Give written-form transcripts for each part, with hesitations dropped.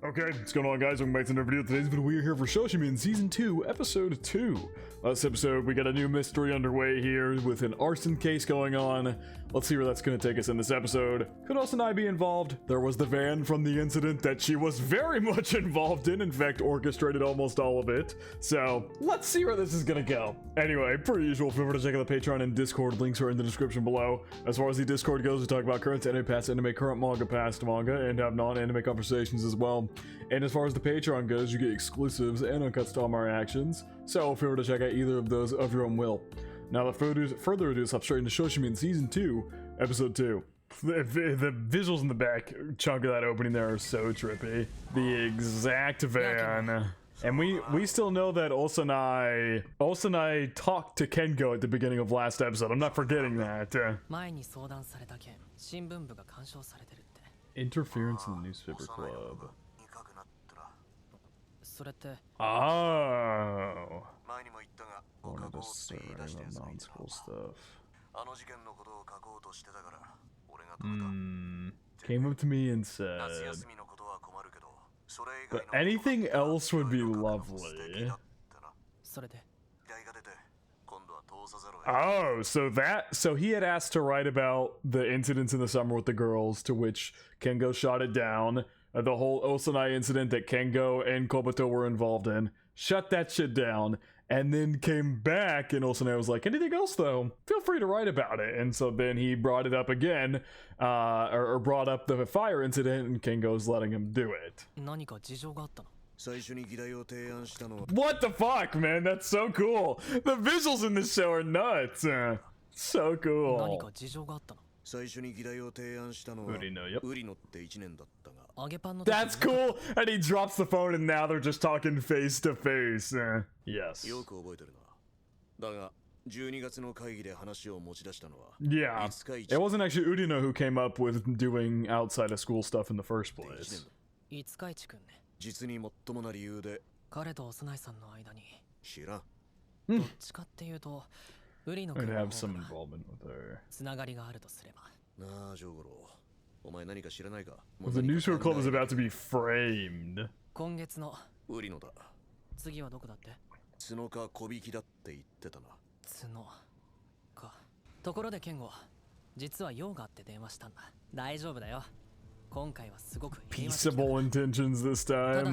Okay, what's going on, guys? Welcome back to another video. Today's video, we're here for Shoshimin Season 2, Episode 2. Last episode, we got a new mystery underway here with an arson case going on. Let's see where that's going to take us in this episode. Could also not be involved. There was the van from the incident that she was very much involved in fact, orchestrated almost all of it. So, let's see where this is going to go. Anyway, per usual, feel free to check out the Patreon and Discord. Links are in the description below. As far as the Discord goes, we talk about current anime, past anime, current manga, past manga, and have non-anime conversations as well. And as far as the Patreon goes, you get exclusives and uncuts to all my reactions, so feel free to check out either of those of your own will. Now, without further ado, let's hop straight into Shoshimin Season 2, Episode 2. The visuals in the back chunk of that opening there are so trippy. The exact van. And we still know that Osanai talked to Kengo at the beginning of last episode. I'm not forgetting that. Interference in the newspaper club. Oh. Wanted to start writing about non-school stuff. Came up to me and said, but anything else would be lovely. Oh, so he had asked to write about the incidents in the summer with the girls, to which Kengo shot it down. The whole Osanai incident that Kengo and Kobato were involved in. Shut that shit down. And then came back, and Osanai was like, anything else though? Feel free to write about it. And so then he brought it up again, or brought up the fire incident, and Kengo's letting him do it. What the fuck, man? That's so cool. The visuals in this show are nuts. So cool. That's cool. And he drops the phone, and now they're just talking face to face. Yes. Yeah. It wasn't actually Urino who came up with doing outside of school stuff in the first place. I'd have some involvement with her. Well, the newspaper club is about to be framed. Peaceable intentions this time,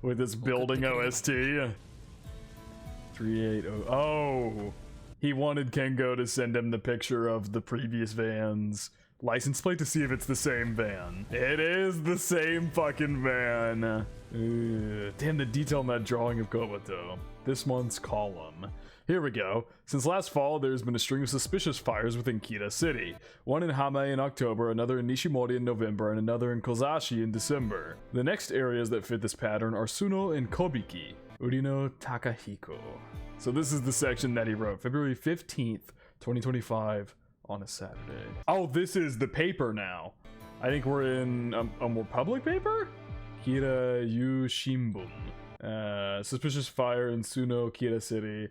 with this building OST. 380. Oh, he wanted Kengo to send him the picture of the previous van's license plate to see if it's the same van. It is the same fucking van. Damn, the detail in that drawing of Kobato. This month's column. Here we go. Since last fall, there's been a string of suspicious fires within Kita City. One in Hame in October, another in Nishimori in November, and another in Kozashi in December. The next areas that fit this pattern are Suno and Kobiki. Urino Takahiko. So this is the section that he wrote. February 15th, 2025. On a Saturday. Oh, this is the paper now. I think we're in a more public paper? Kira Yu Shimbun. Suspicious fire in Suno, Kira City.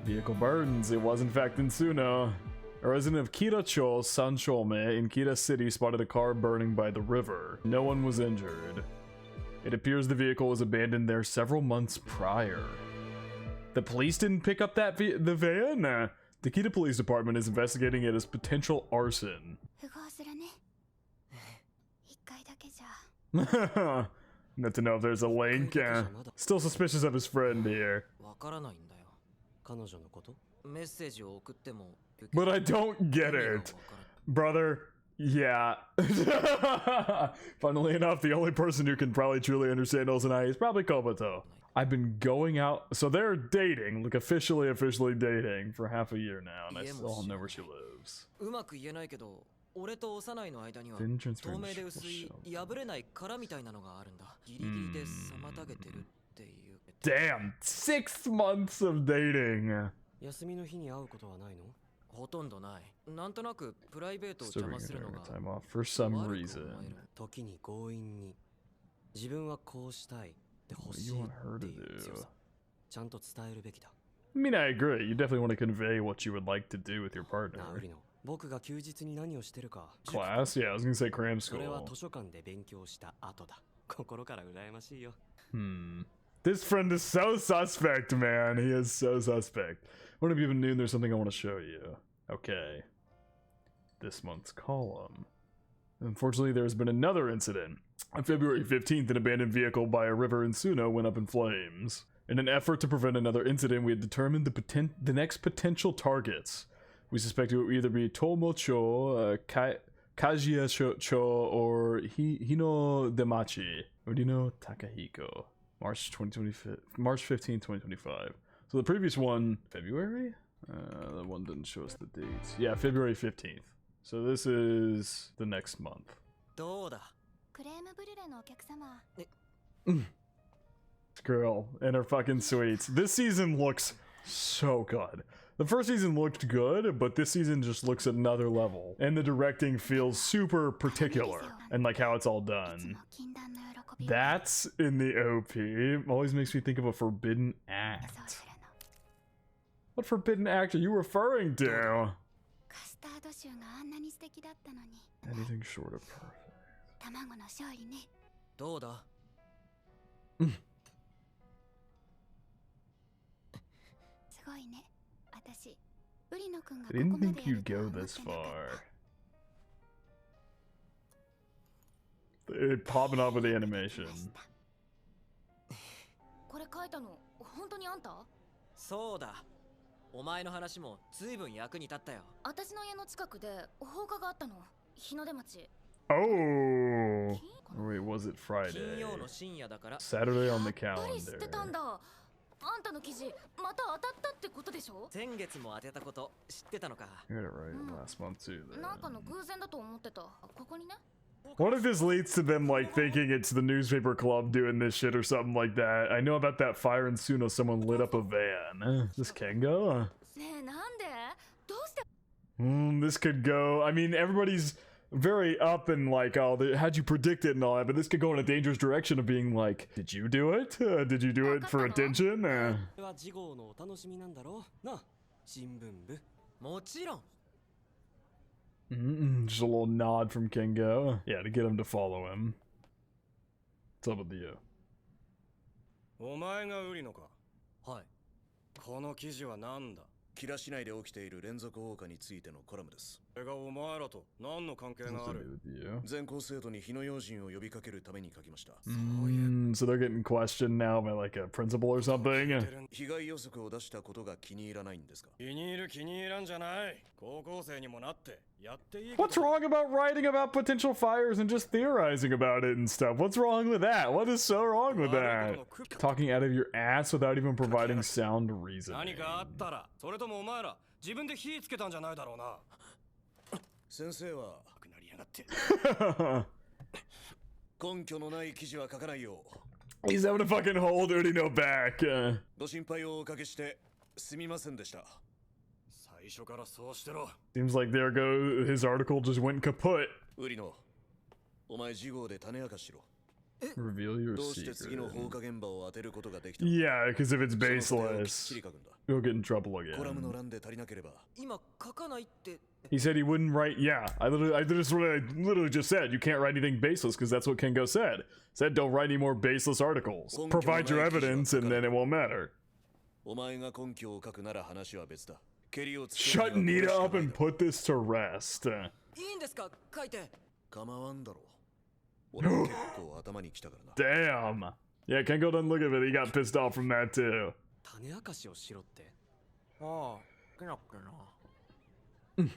Vehicle burns. It was in fact in Suno. A resident of Kiracho, Sanshome, in Kira City spotted a car burning by the river. No one was injured. It appears the vehicle was abandoned there several months prior. The police didn't pick up the van? The Kita Police Department is investigating it as potential arson. Not to know if there's a link. Still suspicious of his friend here. But I don't get it. Brother, yeah. Funnily enough, the only person who can probably truly understand Osanai is probably Kobato. I've been going out, so they're dating, like officially dating for half a year now, and I still don't know where she lives. Didn't transfer Damn, 6 months of dating. Still bringing her time off for some reason. What do you want her to do? I mean, I agree. You definitely want to convey what you would like to do with your partner. Class? Yeah, I was gonna say cram school. This friend is so suspect, man. He is so suspect. What have you been doing? There's something I want to show you. Okay. This month's column. Unfortunately, there's been another incident. On February 15th, an abandoned vehicle by a river in Suno went up in flames. In an effort to prevent another incident, we had determined the next potential targets. We suspect it would either be Tomocho, Kajiya-cho, or Hino Demachi. Or do you know Takahiko? March 15th, 2025. So the previous one, February? The one didn't show us the dates. Yeah, February 15th. So this is the next month. This girl and her fucking sweets. This season looks so good. The first season looked good, but this season just looks another level. And the directing feels super particular. And like how it's all done. That's in the OP. Always makes me think of a forbidden act. What forbidden act are you referring to? Anything short of perfect. I didn't think you'd go this far. It popping up with the animation. そうだ。お前の話も随分役に立ったよ。私の家の近くで放火があったの。日の出町。Oh! Wait, was it Friday? Saturday on the calendar. 知ってたんだ。あんたの記事また当たったってことでしょ？先月も当てたこと知ってたのか。You got it right last month too. なんかの偶然だと思ってた。ここにね。 What if this leads to them like thinking it's the newspaper club doing this shit or something like that? I know about that fire in Suno. Someone lit up a van. This can go. This could go. I mean, everybody's very up and like, oh, how'd you predict it and all that? But this could go in a dangerous direction of being like, did you do it? Did you do it for attention? Just a little nod from Kengo. Yeah, to get him to follow him. What's up with you? お前が売りのか。はい。この記事は何だ。キラ市内で起きている連続放火についてのコラムです。それがお前らと何の関係がある？全校生徒に火の用心を呼びかけるために書きました。So they're getting questioned now by like a principal or something. 被害予測を出したことが気に入らないんですか？気に入る気に入らんじゃない。高校生にもなってやっていい。What's wrong about writing about potential fires and just theorizing about it and stuff? What's wrong with that? What is so wrong with that? Talking out of your ass without even providing sound reasoning. 何かあったら、それともお前ら自分で火つけたんじゃないだろうな。先生はなりやがって。根拠のない記事は書かないよ。He's having to fucking hold Urino back. ご心配をおかけしてすみませんでした。最初からそうしてろ。Seems like there go his article just went kaput. ウリノ、お前事後で種明かししろ。 Reveal your どうして次の放火現場を当てることができた？ Yeah, because if it's baseless, you'll get in trouble again. コラムの欄で足りなければ。今書かないって。 He said he wouldn't write. Yeah, I literally just said you can't write anything baseless because that's what Kengo said. Said don't write any more baseless articles. Provide your evidence and then it won't matter. お前が根拠を書くなら話は別だ。 Shut Nita up and put this to rest. いいんですか？書いて。構わんだろう。俺は結構頭に来たからな。 Damn. Yeah, Kengo doesn't look at it. He got pissed off from that too. 種明かしをしろって。ああ、けなっけな。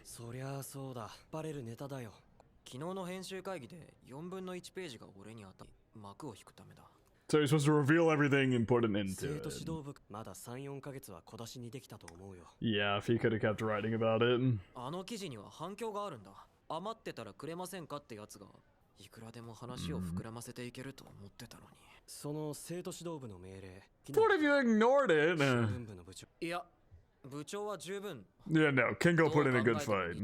そりゃあそうだ。バレるネタだよ。昨日の編集会議で4分の1ページが俺に当たり幕を引くためだ。 So you're supposed to reveal everything and put it into it. まだ3、4ヶ月は小出しにできたと思うよ。 Yeah, if he could have kept writing about it. あの記事には反響があるんだ。余ってたらくれませんかってやつがいくらでも話を膨らませていけると思ってたのに。その生徒指導部の命令。What if you ignored it? いや、部長は十分。 Yeah, no, Kengo put in a good fight.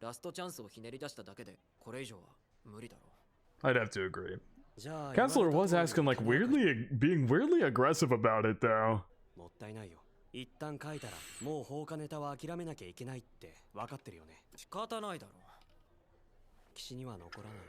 ラストチャンスをひねり出しただけでこれ以上は無理だろう。 I'd have to agree. Counselor was asking like being weirdly aggressive about it though. もったいないよ。一旦書いたらもう放火ネタは諦めなきゃいけないって分かってるよね。仕方ないだろう。岸には残らないね。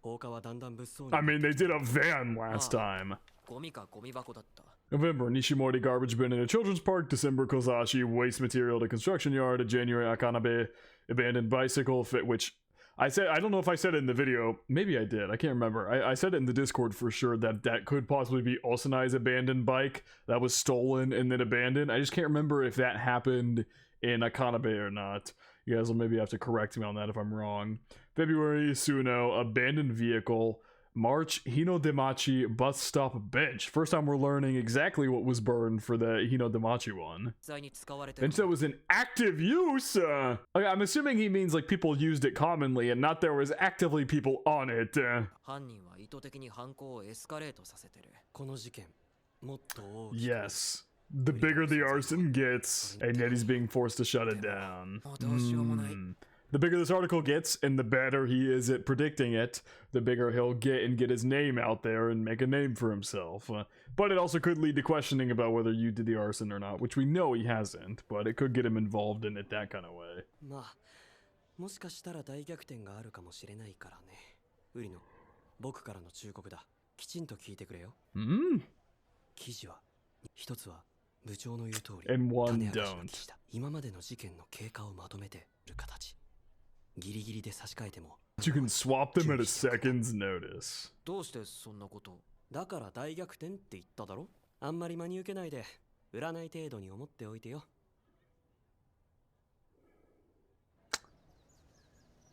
I mean, they did a van last time. ゴミかゴミ箱だった November, Nishimori garbage bin in a children's park. December, Kozashi waste material at a construction yard. January, Akanabe abandoned bicycle fit, which I said, I don't know if I said it in the video. Maybe I did. I can't remember. I said it in the Discord for sure that that could possibly be Osanai's abandoned bike that was stolen and then abandoned. I just can't remember if that happened in Akanabe or not. You guys will maybe have to correct me on that if I'm wrong. February, Suno, abandoned vehicle. March, Hinodemachi bus stop bench. First time we're learning exactly what was burned for the Hinodemachi one. 実際に使われてる Bench that was in active use! Okay, I'm assuming he means like people used it commonly and not there was actively people on it. 犯人は意図的に犯行をエスカレートさせてる Yes. The bigger the arson gets, and yet he's being forced to shut it down. もうどうしようもない The bigger this article gets, and the better he is at predicting it, the bigger he'll get and get his name out there and make a name for himself. But it also could lead to questioning about whether you did the arson or not, which we know he hasn't, but it could get him involved in it that kind of way. まあもしかしたら大逆転があるかもしれないからねウリの僕からの忠告だきちんと聞いてくれよ記事は一つは部長の言う通り And one 種明かしの don't. 記事だ今までの事件の経過をまとめてる形ギリギリで差し替えても You can swap them at a second's notice. どうしてそんなことだから大逆転って言っただろあんまり真に受けないで占い程度に思っておいてよ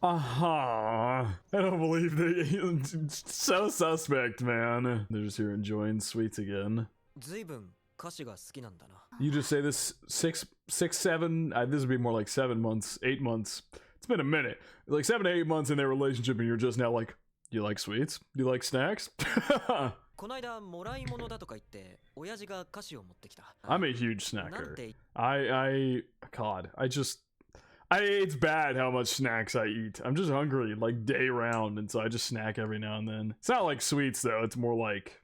I don't believe they so suspect, man. They're just here enjoying sweets again. ずいぶん歌詞が好きなんだな You just say this 7, this would be more like 7 months, 8 months. It's been a minute. Like 7 to 8 months in their relationship and you're just now like, do you like sweets? Do you like snacks? こないだもらい物だとか言って親父が菓子を持ってきた I'm a huge なん snacker. て God, it's bad how much snacks I eat. I'm just hungry like day round, and so I just snack every now and then. It's not like sweets though. It's more like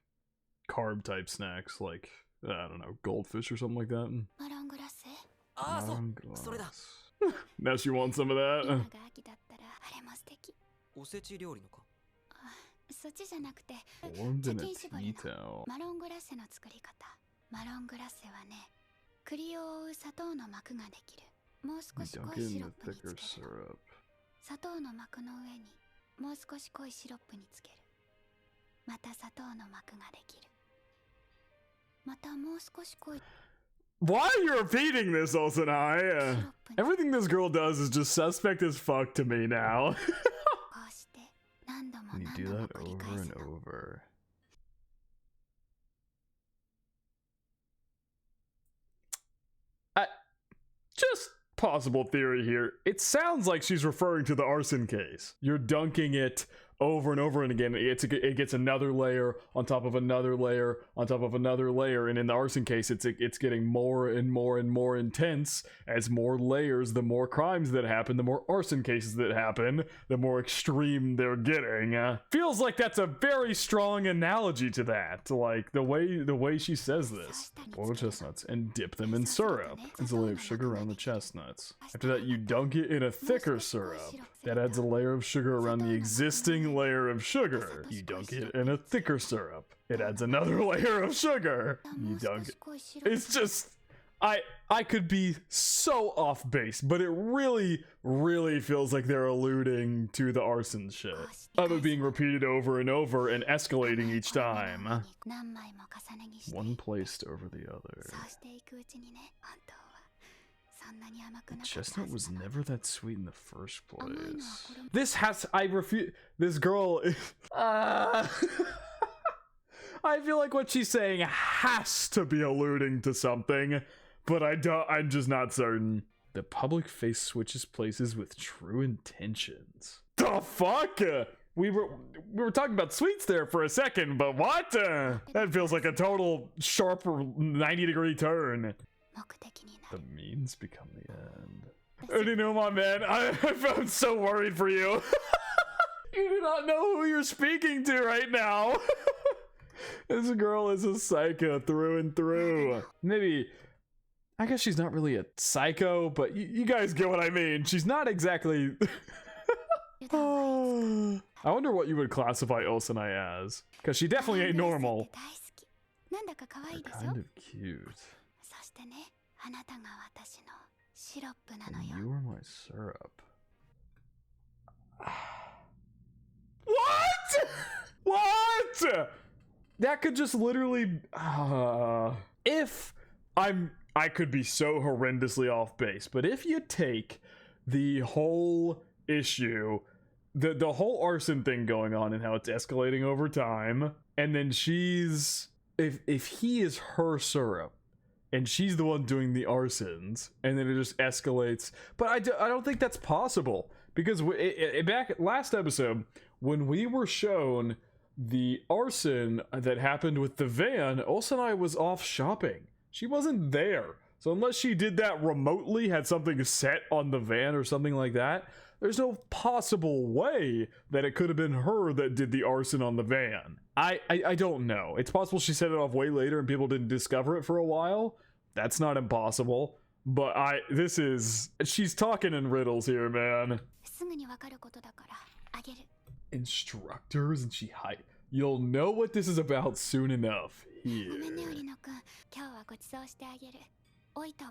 carb type snacks, like I don't know, goldfish or something like that. マロングラスああそう Mangos. それだ Now she wants some of 今 that. が秋だったらあれも素敵おせち料理のかそっちじゃなくて Formed in a 茶巾絞り tea の towel. マロングラッセの作り方マロングラッセはね栗を覆う砂糖の膜ができるもう少し Dunk 濃い it シ in ロッ the プに thicker つける syrup. 砂糖の膜の上にもう少し濃いシロップにつけるまた砂糖の膜ができるまたもう少し濃い Why are you repeating this, Osanai? シロップに Everything this girl does is just suspect as fuck to me now. こうして何度も And you 何 do 度も that 繰り over 返す and の over. Just possible theory here. It sounds like she's referring to the arson case. You're dunking it over and over and again. It gets another layer on top of another layer on top of another layer, and in the arson case, it's getting more and more and more intense as more layers. The more crimes that happen, the more arson cases that happen, the more extreme they're getting. Feels like that's a very strong analogy to that. Like the way she says this. Boil chestnuts and dip them in syrup. It's a layer of sugar around the chestnuts. After that, you dunk it in a thicker syrup. That adds a layer of sugar around the existing layer of sugar. You dunk it in a thicker syrup. It adds another layer of sugar. You dunk it. It's just, I could be so off base, but it really, really feels like they're alluding to the arson shit. Of it being repeated over and over and escalating each time. 何枚も重ね着して One placed over the other. そうしていくうちにね本当はそんなに甘くなかった Chestnut was はずなの never that sweet in the first 甘いのは place. これも This has, I refuse, this girl, I feel like what she's saying has to be alluding to something, but I'm just not certain. The public face switches places with true intentions. The fuck? We were talking about sweets there for a second, but what? That feels like a total sharp 90-degree turn. 目的にな The る means become the end. Uninuma, man, I'm so worried for you. You do not know who you're speaking to right now. This girl is a psycho through and through. Maybe, I guess she's not really a psycho, but you guys get what I mean. She's not exactly... I wonder what you would classify Osanai as, because she definitely ain't normal. なんだか可愛いでしょ Kind of cute. そしてね、あなたが私のシロップなの And よ you are my syrup. What? What? That could just literally if I could be so horrendously off base, but if you take the whole issue, the whole arson thing going on and how it's escalating over time, and then she's if he is her syrup and she's the one doing the arsons, and then it just escalates. But I don't think that's possible, because back last episode when we were shown the arson that happened with the van, Osanai was off shopping. She wasn't there. So unless she did that remotely, had something set on the van or something like that, there's no possible way that it could have been her that did the arson on the van. I don't know. It's possible she set it off way later and people didn't discover it for a while. That's not impossible. But she's talking in riddles here, man. すぐにわかることだからあげる Instructors, and you'll know what this is about soon enough. ごめん Here. ねウリノくん今日はご馳走してあげるおいたは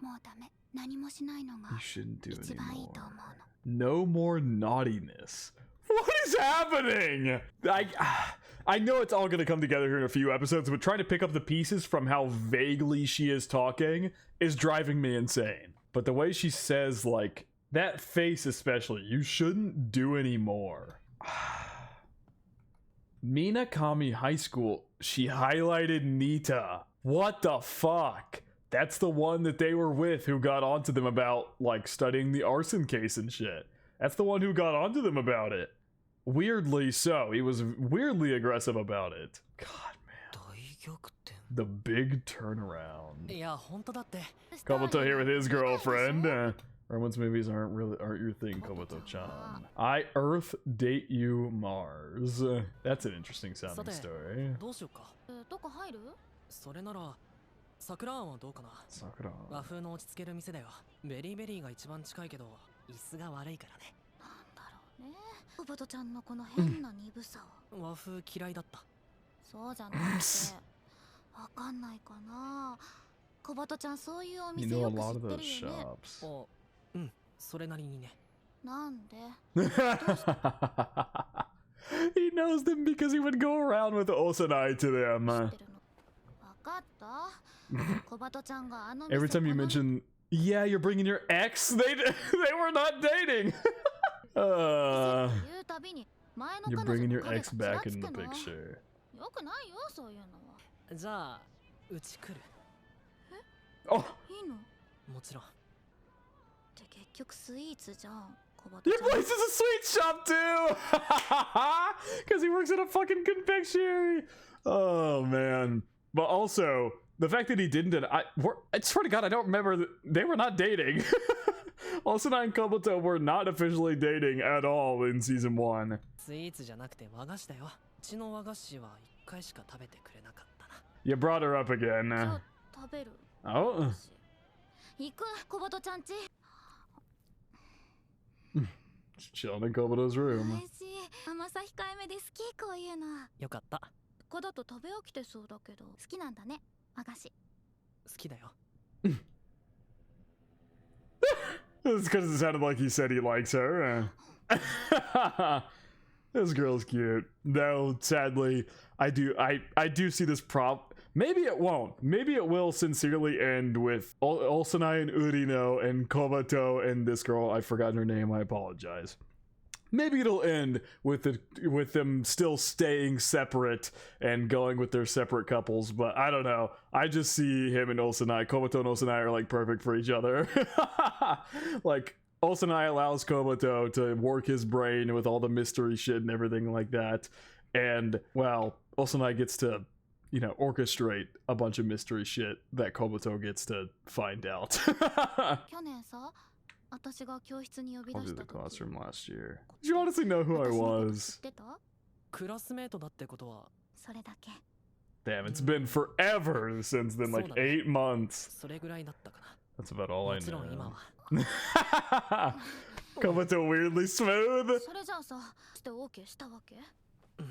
もうダメ何もしないのが You shouldn't do 一番いい anymore. と思うの No more naughtiness. What is happening? I know it's all going to come together here in a few episodes, but trying to pick up the pieces from how vaguely she is talking is driving me insane. But the way she says, like, that face especially, you shouldn't do anymore. Minakami High School, she highlighted Nita. What the fuck? That's the one that they were with who got onto them about, like, studying the arson case and shit. That's the one who got onto them about it. Weirdly so. He was weirdly aggressive about it. God, man. The big turnaround. いや本当だって Komoto here with his girlfriend. Romance movies aren't your thing, Komoto-chan. I Earth date you Mars. That's an interesting sounding story. どうしようかどこ入るそれなら桜庵はどうかな Sakura. 和風の落ち着ける店だよベリーベリーが一番近いけど椅子が悪いからねなんだろうねコバトちゃんのこの変な鈍さを和風嫌いだったそうじゃなくてわかんないかなコバトちゃんそういうお You 店 know a よく lot 知 of って those るよね shops. あうんそれなりにねなんで He knows them because he would go around with Osanai to them. 知ってるのわかったコバトちゃんがあの店 Every time you この mention, yeah, you're bringing your ex, they were not dating. 言うたびに前の You're 彼女 bringing の your 影が ex ちら back つ in く the の picture. よくないよそういうのはじゃあうち来る Oh, いいのっもちろんて結局スイーツじゃんコバト your ちゃん place is a sweet shop too! Because he works at a fucking confectionery. Oh, man. But also, the fact that he didn't, I swear to God, I don't remember, they were not dating. Osanai and Komoto were not officially dating at all in season 1. スイーツじゃなくて和菓子だようちの和菓子は1回しか食べてくれなかったな You brought her up じゃ again. あ食べる Oh. 行くコバトちゃんち Chilling in Komoto's 美 room. 味しい甘さ控えめで好きこういうのよかったここだと食べ飽きてそうだけど好きなんだね和菓子好きだよ It's because it sounded like he said he likes her. This girl's cute. Though, sadly, I do see this prop. Maybe it won't. Maybe it will sincerely end with Osanai and Urino and Kobato and this girl. I've forgotten her name. I apologize. Maybe it'll end with them still staying separate and going with their separate couples, but I don't know. I just see him and Osanai. Kobato and Osanai are like perfect for each other. Like Osanai allows Kobato to work his brain with all the mystery shit and everything like that, and well, Osanai gets to, you know, orchestrate a bunch of mystery shit that Kobato gets to find out. 去年さ私が教室に呼び出 I'll し do た the 時 classroom last year. Did you honestly know who I 私のこと知 was? ってたクラスメートだってことはそれだけ Damn, it's been forever since then, like 8 months. それぐらいだったか That's about all な I もちろん今 know. は Komoto weirdly smooth. それじゃあさ、して OK したわけ？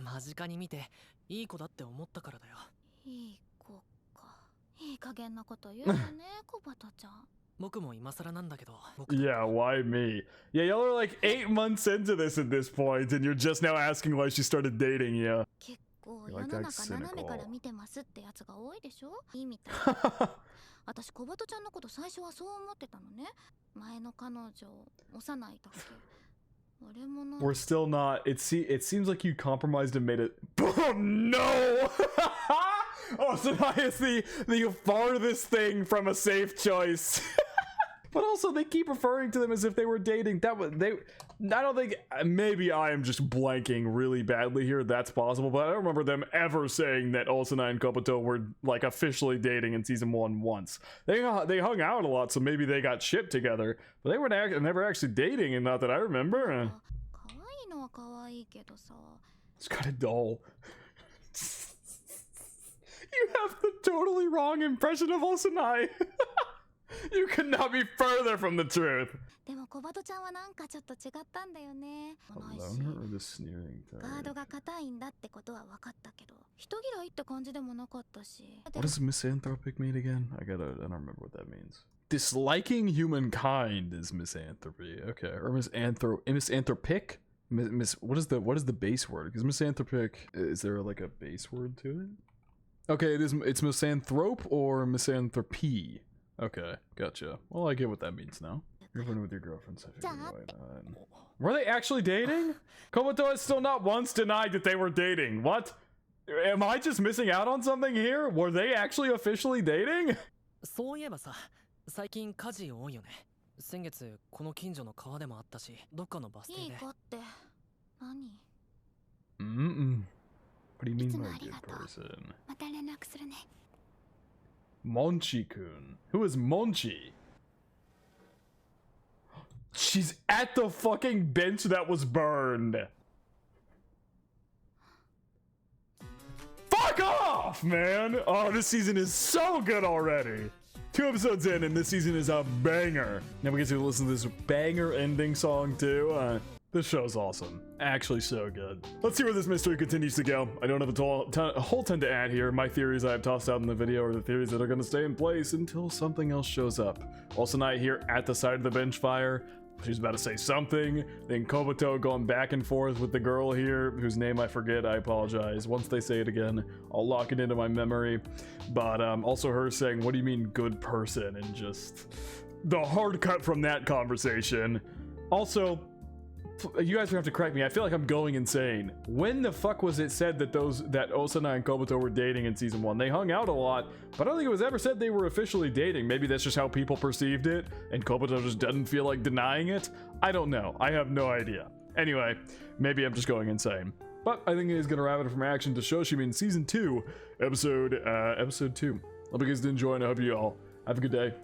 間近に見ていい子だって思ったからだよ。いい子か。いい加減なこと言うよね、コバトちゃん。僕も今更なんだけど。Yeah, why me? Yeah, y'all are like 8 months into this at this point, and you're just now asking why she started dating you. 結構 You're 世 like の that 中斜め cynical. から見てますってやつが多いでしょ？いいみたい。私コバトちゃんのこと最初はそう思ってたのね。前の彼女、幼いだっけ。俺もな。We're still not. It seems like you compromised and made it. Oh no! Oh, so is the farthest thing from a safe choice. But also, they keep referring to them as if they were dating. I don't think. Maybe I am just blanking really badly here. That's possible, but I don't remember them ever saying that Osuna and Kobuto were like officially dating in season 1 once. They hung out a lot, so maybe they got shipped together, but they were never actually dating, and not that I remember. 可愛いのは可愛いけどさ。It's kind of dull. You have the totally wrong impression of Osanai. You could not be further from the truth. でもコバトちゃんはなんかちょっと違ったんだよね。 A loner or the sneering ガード type? が硬いんだってことは分かったけど、人嫌いって感じでもなかったし。 What does misanthropic mean again? I don't remember what that means. Disliking humankind is misanthropy. Okay, or misanthropic? What is the base word? Because misanthropic, is there like a base word to it? Okay, it's misanthrope or misanthropy. Okay, gotcha. Well, I get what that means now. You're living with your girlfriend, so I figured why not. Were they actually dating? Komoto has still not once denied that they were dating. What? Am I just missing out on something here? Were they actually officially dating? そういえばさ、最近火事多いよね。先月この近所の川でもあったし、どっかのバス停で。いい子って何？ What do you mean by いつもあり good がとう。 person? また連絡するね。 Monchi-kun. Who is Monchi? She's at the fucking bench that was burned. Fuck off, man! Oh, this season is so good already. 2 episodes in, and this season is a banger. Now we get to listen to this banger ending song too. This show's awesome. Actually so good. Let's see where this mystery continues to go. I don't have a whole ton to add here. My theories I have tossed out in the video are the theories that are going to stay in place until something else shows up. Also, Night here at the side of the bench fire. She's about to say something. Then Kobuto going back and forth with the girl here, whose name I forget. I apologize. Once they say it again, I'll lock it into my memory. But also her saying, "What do you mean good person?" And just the hard cut from that conversation. Also, you guys are gonna have to correct me. I feel like I'm going insane. When the fuck was it said that Osuna and Kobuto were dating in season 1? They hung out a lot, but I don't think it was ever said they were officially dating. Maybe that's just how people perceived it, and Kobuto just doesn't feel like denying it. I don't know. I have no idea. Anyway, maybe I'm just going insane. But I think it is gonna wrap it from action to Shoshimin season 2, episode 2. Hope you guys did enjoy, and I hope you all have a good day.